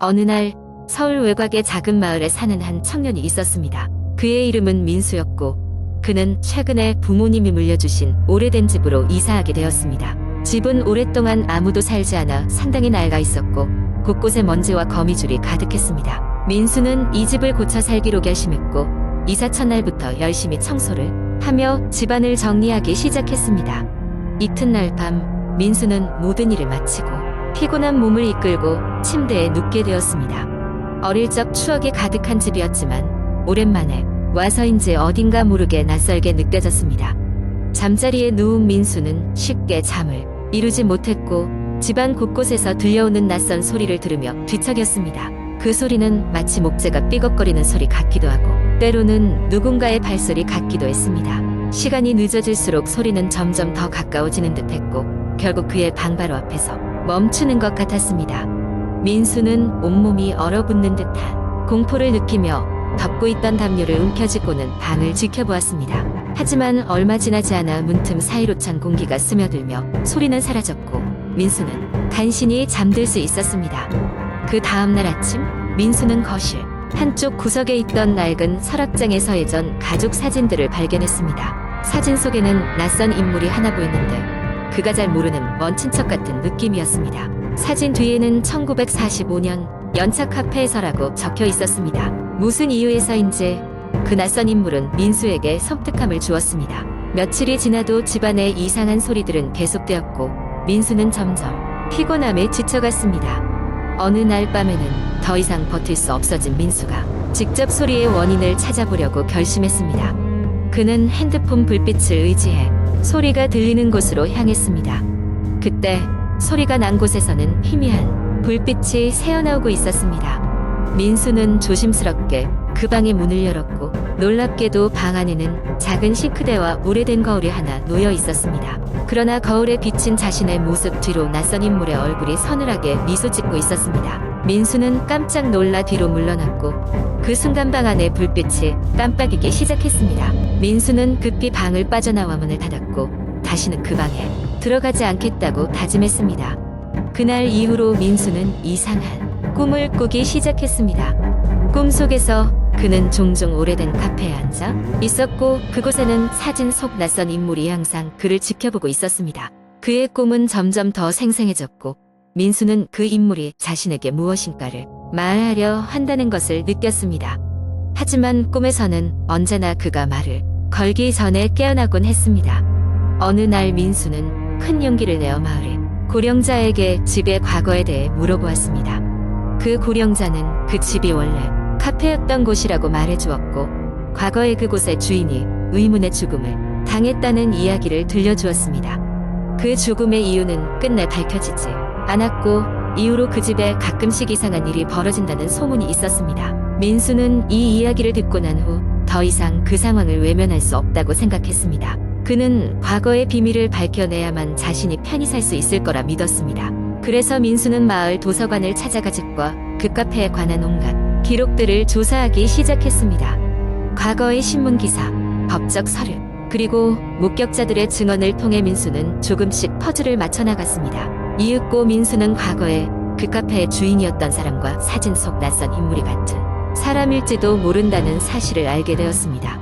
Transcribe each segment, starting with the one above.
어느 날 서울 외곽의 작은 마을에 사는 한 청년이 있었습니다. 그의 이름은 민수였고 그는 최근에 부모님이 물려주신 오래된 집으로 이사하게 되었습니다. 집은 오랫동안 아무도 살지 않아 상당히 낡아 있었고 곳곳에 먼지와 거미줄이 가득했습니다. 민수는 이 집을 고쳐 살기로 결심했고 이사 첫날부터 열심히 청소를 하며 집안을 정리하기 시작했습니다. 이튿날 밤 민수는 모든 일을 마치고 피곤한 몸을 이끌고 침대에 눕게 되었습니다. 어릴 적 추억이 가득한 집이었지만 오랜만에 와서인지 어딘가 모르게 낯설게 느껴졌습니다. 잠자리에 누운 민수는 쉽게 잠을 이루지 못했고 집안 곳곳에서 들려오는 낯선 소리를 들으며 뒤척였습니다. 그 소리는 마치 목재가 삐걱거리는 소리 같기도 하고 때로는 누군가의 발소리 같기도 했습니다. 시간이 늦어질수록 소리는 점점 더 가까워지는 듯했고 결국 그의 방 바로 앞에서 멈추는 것 같았습니다. 민수는 온몸이 얼어붙는 듯한 공포를 느끼며 덮고 있던 담요를 움켜쥐고는 방을 지켜보았습니다. 하지만 얼마 지나지 않아 문틈 사이로 찬 공기가 스며들며 소리는 사라졌고 민수는 간신히 잠들 수 있었습니다. 그 다음날 아침 민수는 거실 한쪽 구석에 있던 낡은 서랍장에서 예전 가족 사진들을 발견했습니다. 사진 속에는 낯선 인물이 하나 보였는데 그가 잘 모르는 먼 친척 같은 느낌이었습니다. 사진 뒤에는 1945년 연차 카페에서라고 적혀 있었습니다. 무슨 이유에서인지 그 낯선 인물은 민수에게 섬뜩함을 주었습니다. 며칠이 지나도 집안의 이상한 소리들은 계속되었고 민수는 점점 피곤함에 지쳐갔습니다. 어느 날 밤에는 더 이상 버틸 수 없어진 민수가 직접 소리의 원인을 찾아보려고 결심했습니다. 그는 핸드폰 불빛을 의지해 소리가 들리는 곳으로 향했습니다. 그때 소리가 난 곳에서는 희미한 불빛이 새어나오고 있었습니다. 민수는 조심스럽게 그 방의 문을 열었고 놀랍게도 방 안에는 작은 싱크대와 오래된 거울이 하나 놓여 있었습니다. 그러나 거울에 비친 자신의 모습 뒤로 낯선 인물의 얼굴이 서늘하게 미소 짓고 있었습니다. 민수는 깜짝 놀라 뒤로 물러났고 그 순간 방 안의 불빛이 깜빡이기 시작했습니다. 민수는 급히 방을 빠져나와 문을 닫았고 다시는 그 방에 들어가지 않겠다고 다짐했습니다. 그날 이후로 민수는 이상한 꿈을 꾸기 시작했습니다. 꿈속에서 그는 종종 오래된 카페에 앉아 있었고 그곳에는 사진 속 낯선 인물이 항상 그를 지켜보고 있었습니다. 그의 꿈은 점점 더 생생해졌고 민수는 그 인물이 자신에게 무엇인가를 말하려 한다는 것을 느꼈습니다. 하지만 꿈에서는 언제나 그가 말을 걸기 전에 깨어나곤 했습니다. 어느 날 민수는 큰 용기를 내어 마을의 고령자에게 집의 과거에 대해 물어보았습니다. 그 고령자는 그 집이 원래 카페였던 곳이라고 말해주었고 과거에 그곳의 주인이 의문의 죽음을 당했다는 이야기를 들려주었습니다. 그 죽음의 이유는 끝내 밝혀지지 않았고 이후로 그 집에 가끔씩 이상한 일이 벌어진다는 소문이 있었습니다. 민수는 이 이야기를 듣고 난 후 더 이상 그 상황을 외면할 수 없다고 생각했습니다. 그는 과거의 비밀을 밝혀내야만 자신이 편히 살 수 있을 거라 믿었습니다. 그래서 민수는 마을 도서관을 찾아가 집과 그 카페에 관한 온갖 기록들을 조사하기 시작했습니다. 과거의 신문기사, 법적 서류, 그리고 목격자들의 증언을 통해 민수는 조금씩 퍼즐을 맞춰나갔습니다. 이윽고 민수는 과거에 그 카페의 주인이었던 사람과 사진 속 낯선 인물이 같은 사람일지도 모른다는 사실을 알게 되었습니다.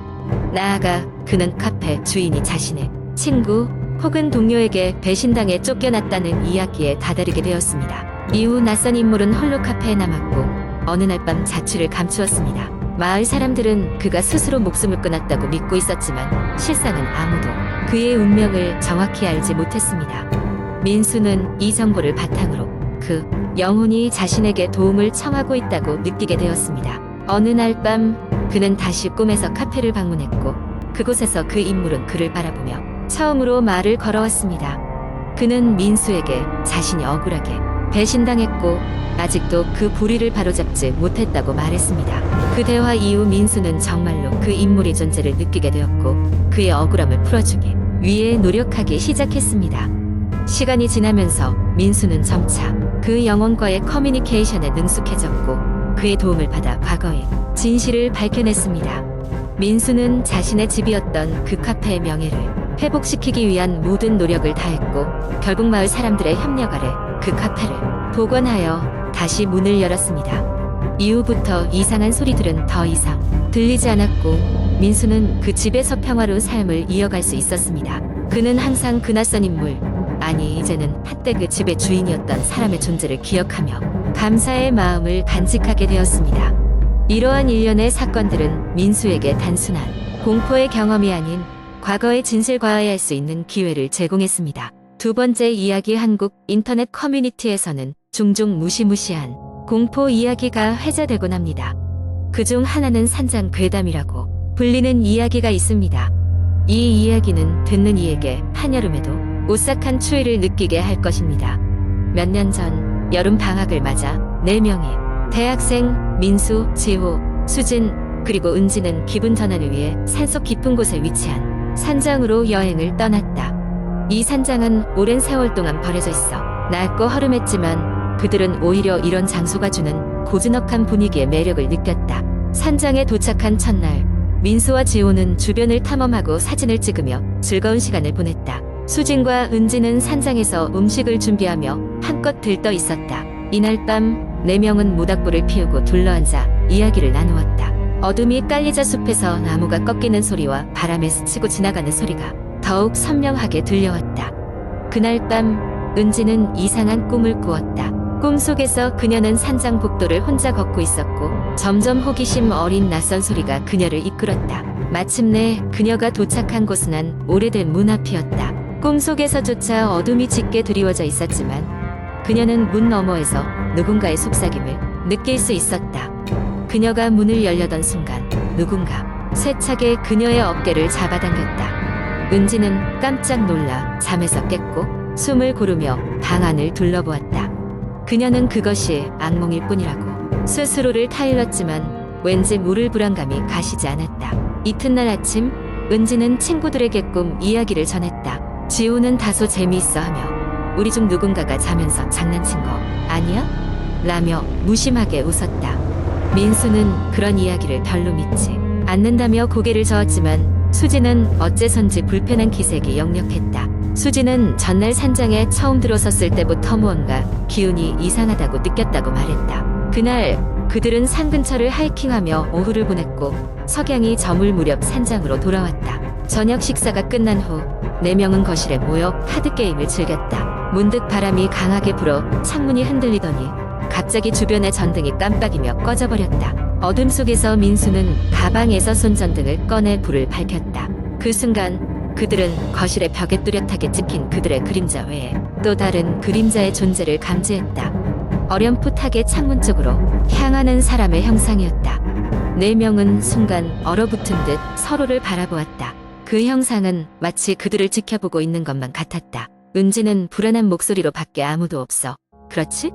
나아가 그는 카페 주인이 자신의 친구 혹은 동료에게 배신당해 쫓겨났다는 이야기에 다다르게 되었습니다. 이후 낯선 인물은 홀로 카페에 남았고 어느 날 밤 자취를 감추었습니다. 마을 사람들은 그가 스스로 목숨을 끊었다고 믿고 있었지만 실상은 아무도 그의 운명을 정확히 알지 못했습니다. 민수는 이 정보를 바탕으로 그 영혼이 자신에게 도움을 청하고 있다고 느끼게 되었습니다. 어느 날 밤 그는 다시 꿈에서 카페를 방문했고 그곳에서 그 인물은 그를 바라보며 처음으로 말을 걸어왔습니다. 그는 민수에게 자신이 억울하게 배신당했고 아직도 그 불의를 바로잡지 못했다고 말했습니다. 그 대화 이후 민수는 정말로 그 인물의 존재를 느끼게 되었고 그의 억울함을 풀어주기 위해 노력하기 시작했습니다. 시간이 지나면서 민수는 점차 그 영혼과의 커뮤니케이션에 능숙해졌고 그의 도움을 받아 과거의 진실을 밝혀냈습니다. 민수는 자신의 집이었던 그 카페의 명예를 회복시키기 위한 모든 노력을 다했고 결국 마을 사람들의 협력 아래 그 카페를 복원하여 다시 문을 열었습니다. 이후부터 이상한 소리들은 더 이상 들리지 않았고 민수는 그 집에서 평화로운 삶을 이어갈 수 있었습니다. 그는 항상 그 낯선 인물, 아니 이제는 한때 그 집의 주인이었던 사람의 존재를 기억하며 감사의 마음을 간직하게 되었습니다. 이러한 일련의 사건들은 민수에게 단순한 공포의 경험이 아닌 과거의 진실 과외할 수 있는 기회를 제공했습니다. 두 번째 이야기. 한국 인터넷 커뮤니티에서는 종종 무시무시한 공포 이야기가 회자되곤 합니다. 그중 하나는 산장 괴담이라고 불리는 이야기가 있습니다. 이 이야기는 듣는 이에게 한여름에도 오싹한 추위를 느끼게 할 것입니다. 몇 년 전 여름 방학을 맞아 4명이 대학생 민수, 지호, 수진, 그리고 은지는 기분 전환을 위해 산속 깊은 곳에 위치한 산장으로 여행을 떠났다. 이 산장은 오랜 세월 동안 버려져 있어 낡고 허름했지만 그들은 오히려 이런 장소가 주는 고즈넉한 분위기의 매력을 느꼈다. 산장에 도착한 첫날, 민수와 지호는 주변을 탐험하고 사진을 찍으며 즐거운 시간을 보냈다. 수진과 은지는 산장에서 음식을 준비하며 한껏 들떠 있었다. 이날 밤 4명은 모닥불을 피우고 둘러앉아 이야기를 나누었다. 어둠이 깔리자 숲에서 나무가 꺾이는 소리와 바람에 스치고 지나가는 소리가 더욱 선명하게 들려왔다. 그날 밤 은지는 이상한 꿈을 꾸었다. 꿈속에서 그녀는 산장 복도를 혼자 걷고 있었고 점점 호기심 어린 낯선 소리가 그녀를 이끌었다. 마침내 그녀가 도착한 곳은 한 오래된 문 앞이었다. 꿈속에서조차 어둠이 짙게 드리워져 있었지만 그녀는 문 너머에서 누군가의 속삭임을 느낄 수 있었다. 그녀가 문을 열려던 순간 누군가 세차게 그녀의 어깨를 잡아당겼다. 은지는 깜짝 놀라 잠에서 깼고 숨을 고르며 방 안을 둘러보았다. 그녀는 그것이 악몽일 뿐이라고 스스로를 타일렀지만 왠지 모를 불안감이 가시지 않았다. 이튿날 아침 은지는 친구들에게 꿈 이야기를 전했다. 지호는 다소 재미있어 하며 우리 중 누군가가 자면서 장난친 거 아니야? 라며 무심하게 웃었다. 민수는 그런 이야기를 별로 믿지 않는다며 고개를 저었지만 수지는 어째선지 불편한 기색이 역력했다. 수지는 전날 산장에 처음 들어섰을 때부터 무언가 기운이 이상하다고 느꼈다고 말했다. 그날 그들은 산 근처를 하이킹하며 오후를 보냈고 석양이 저물 무렵 산장으로 돌아왔다. 저녁 식사가 끝난 후 4명은 거실에 모여 카드게임을 즐겼다. 문득 바람이 강하게 불어 창문이 흔들리더니 갑자기 주변의 전등이 깜빡이며 꺼져버렸다. 어둠 속에서 민수는 가방에서 손전등을 꺼내 불을 밝혔다. 그 순간 그들은 거실의 벽에 뚜렷하게 찍힌 그들의 그림자 외에 또 다른 그림자의 존재를 감지했다. 어렴풋하게 창문 쪽으로 향하는 사람의 형상이었다. 4명은 순간 얼어붙은 듯 서로를 바라보았다. 그 형상은 마치 그들을 지켜보고 있는 것만 같았다. 은지는 불안한 목소리로 밖에 아무도 없어. 그렇지?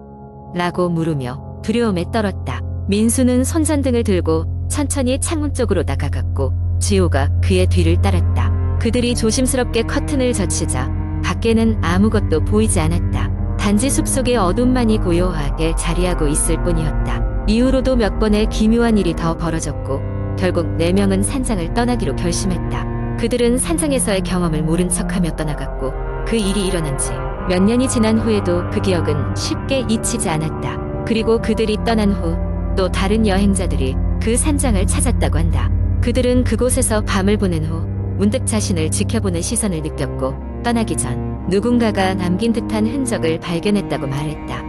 라고 물으며 두려움에 떨었다. 민수는 손전등을 들고 천천히 창문 쪽으로 다가갔고 지호가 그의 뒤를 따랐다. 그들이 조심스럽게 커튼을 젖히자 밖에는 아무것도 보이지 않았다. 단지 숲속의 어둠만이 고요하게 자리하고 있을 뿐이었다. 이후로도 몇 번의 기묘한 일이 더 벌어졌고 결국 4명은 산장을 떠나기로 결심했다. 그들은 산장에서의 경험을 모른 척하며 떠나갔고 그 일이 일어난 지 몇 년이 지난 후에도 그 기억은 쉽게 잊히지 않았다. 그리고 그들이 떠난 후 또 다른 여행자들이 그 산장을 찾았다고 한다. 그들은 그곳에서 밤을 보낸 후 문득 자신을 지켜보는 시선을 느꼈고 떠나기 전 누군가가 남긴 듯한 흔적을 발견했다고 말했다.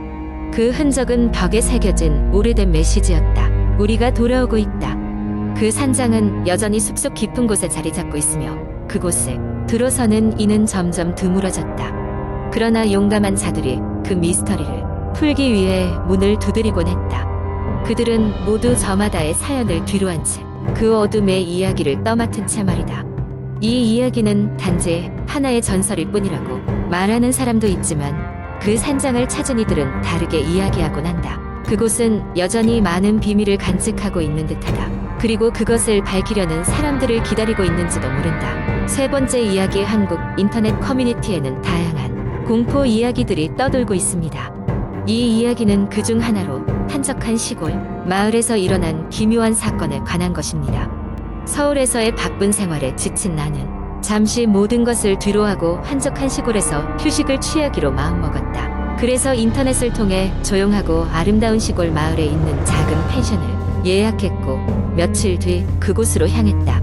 그 흔적은 벽에 새겨진 오래된 메시지였다. 우리가 돌아오고 있다. 그 산장은 여전히 숲속 깊은 곳에 자리 잡고 있으며 그곳에 들어서는 이는 점점 드물어졌다. 그러나 용감한 자들이 그 미스터리를 풀기 위해 문을 두드리곤 했다. 그들은 모두 저마다의 사연을 뒤로한 채 그 어둠의 이야기를 떠맡은 채 말이다. 이 이야기는 단지 하나의 전설일 뿐이라고 말하는 사람도 있지만 그 산장을 찾은 이들은 다르게 이야기하곤 한다. 그곳은 여전히 많은 비밀을 간직하고 있는 듯하다. 그리고 그것을 밝히려는 사람들을 기다리고 있는지도 모른다. 세 번째 이야기. 한국 인터넷 커뮤니티에는 다양한 공포 이야기들이 떠돌고 있습니다. 이 이야기는 그중 하나로 한적한 시골 마을에서 일어난 기묘한 사건에 관한 것입니다. 서울에서의 바쁜 생활에 지친 나는 잠시 모든 것을 뒤로하고 한적한 시골에서 휴식을 취하기로 마음먹었다. 그래서 인터넷을 통해 조용하고 아름다운 시골 마을에 있는 작은 펜션을 예약했고 며칠 뒤 그곳으로 향했다.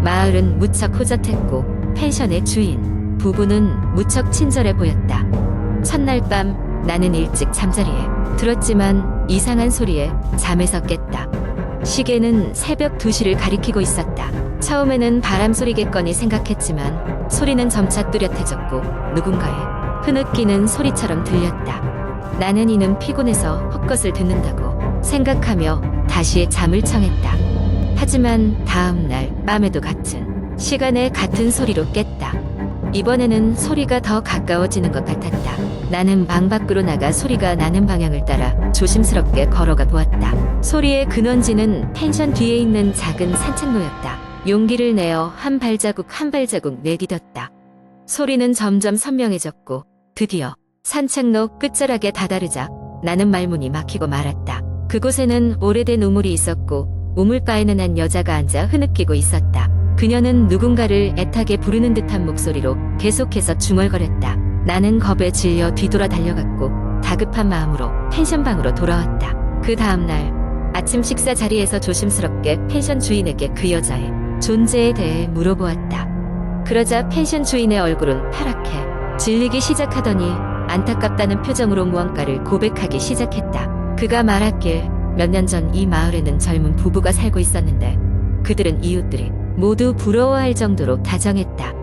마을은 무척 호젓했고 펜션의 주인 부부는 무척 친절해 보였다. 첫날 밤 나는 일찍 잠자리에 들었지만 이상한 소리에 잠에서 깼다. 시계는 새벽 2시를 가리키고 있었다. 처음에는 바람 소리겠거니 생각했지만 소리는 점차 뚜렷해졌고 누군가의 흐느끼는 소리처럼 들렸다. 나는 이는 피곤해서 헛것을 듣는다고 생각하며 다시 잠을 청했다. 하지만 다음 날 밤에도 같은 시간에 같은 소리로 깼다. 이번에는 소리가 더 가까워지는 것 같았다. 나는 방 밖으로 나가 소리가 나는 방향을 따라 조심스럽게 걸어가 보았다. 소리의 근원지는 펜션 뒤에 있는 작은 산책로였다. 용기를 내어 한 발자국 한 발자국 내디뎠다. 소리는 점점 선명해졌고 드디어 산책로 끝자락에 다다르자 나는 말문이 막히고 말았다. 그곳에는 오래된 우물이 있었고 우물가에는 한 여자가 앉아 흐느끼고 있었다. 그녀는 누군가를 애타게 부르는 듯한 목소리로 계속해서 중얼거렸다. 나는 겁에 질려 뒤돌아 달려갔고 다급한 마음으로 펜션 방으로 돌아왔다. 그 다음날 아침 식사 자리에서 조심스럽게 펜션 주인에게 그 여자의 존재에 대해 물어보았다. 그러자 펜션 주인의 얼굴은 파랗게 질리기 시작하더니 안타깝다는 표정으로 무언가를 고백하기 시작했다. 그가 말했길 몇 년 전 이 마을에는 젊은 부부가 살고 있었는데 그들은 이웃들이 모두 부러워할 정도로 다정했다.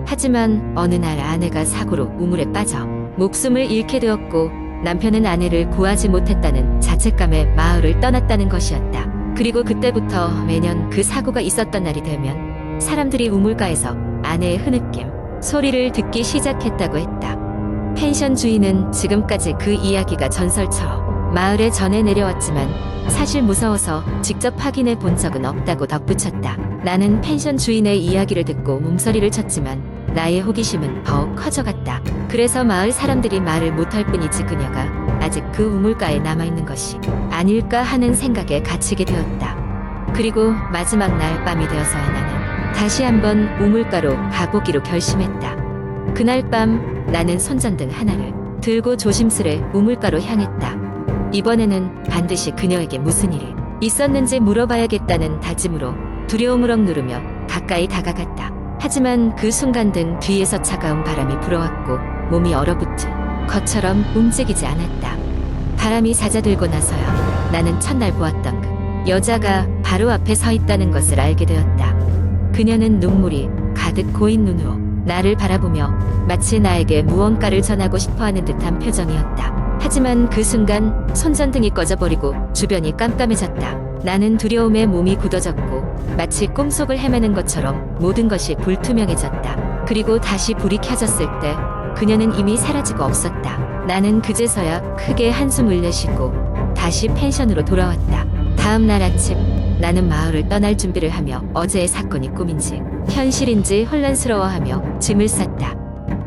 하지만 어느 날 아내가 사고로 우물에 빠져 목숨을 잃게 되었고 남편은 아내를 구하지 못했다는 자책감에 마을을 떠났다는 것이었다. 그리고 그때부터 매년 그 사고가 있었던 날이 되면 사람들이 우물가에서 아내의 흐느낌 소리를 듣기 시작했다고 했다. 펜션 주인은 지금까지 그 이야기가 전설처럼 마을에 전해 내려왔지만 사실 무서워서 직접 확인해 본 적은 없다고 덧붙였다. 나는 펜션 주인의 이야기를 듣고 몸서리를 쳤지만 나의 호기심은 더욱 커져갔다. 그래서 마을 사람들이 말을 못할 뿐이지 그녀가 아직 그 우물가에 남아있는 것이 아닐까 하는 생각에 갇히게 되었다. 그리고 마지막 날 밤이 되어서야 나는 다시 한번 우물가로 가보기로 결심했다. 그날 밤 나는 손전등 하나를 들고 조심스레 우물가로 향했다. 이번에는 반드시 그녀에게 무슨 일이 있었는지 물어봐야겠다는 다짐으로 두려움을 억누르며 가까이 다가갔다. 하지만 그 순간 등 뒤에서 차가운 바람이 불어왔고 몸이 얼어붙은 것처럼 움직이지 않았다. 바람이 잦아들고 나서야 나는 첫날 보았던 그 여자가 바로 앞에 서 있다는 것을 알게 되었다. 그녀는 눈물이 가득 고인 눈으로 나를 바라보며 마치 나에게 무언가를 전하고 싶어하는 듯한 표정이었다. 하지만 그 순간 손전등이 꺼져버리고 주변이 깜깜해졌다. 나는 두려움에 몸이 굳어졌고 마치 꿈속을 헤매는 것처럼 모든 것이 불투명해졌다. 그리고 다시 불이 켜졌을 때 그녀는 이미 사라지고 없었다. 나는 그제서야 크게 한숨을 내쉬고 다시 펜션으로 돌아왔다. 다음 날 아침 나는 마을을 떠날 준비를 하며 어제의 사건이 꿈인지 현실인지 혼란스러워하며 짐을 쌌다.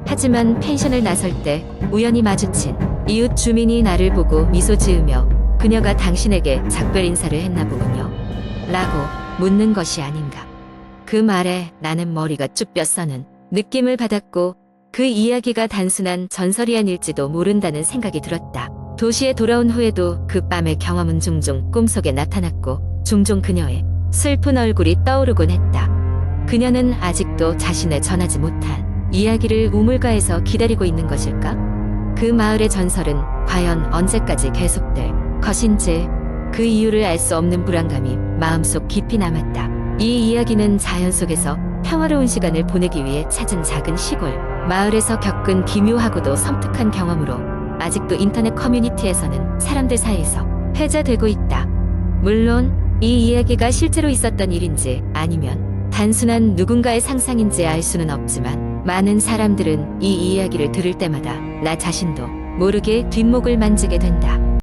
하지만 펜션을 나설 때 우연히 마주친 이웃 주민이 나를 보고 미소 지으며 그녀가 당신에게 작별 인사를 했나 보군요 라고 묻는 것이 아닌가. 그 말에 나는 머리가 쭈뼛 서는 느낌을 받았고 그 이야기가 단순한 전설이 아닐지도 모른다는 생각이 들었다. 도시에 돌아온 후에도 그 밤의 경험은 종종 꿈속에 나타났고 종종 그녀의 슬픈 얼굴이 떠오르곤 했다. 그녀는 아직도 자신의 전하지 못한 이야기를 우물가에서 기다리고 있는 것일까? 그 마을의 전설은 과연 언제까지 계속될 것인지 그 이유를 알 수 없는 불안감이 마음속 깊이 남았다. 이 이야기는 자연 속에서 평화로운 시간을 보내기 위해 찾은 작은 시골 마을에서 겪은 기묘하고도 섬뜩한 경험으로 아직도 인터넷 커뮤니티에서는 사람들 사이에서 회자되고 있다. 물론 이 이야기가 실제로 있었던 일인지 아니면 단순한 누군가의 상상인지 알 수는 없지만 많은 사람들은 이 이야기를 들을 때마다 나 자신도 모르게 뒷목을 만지게 된다.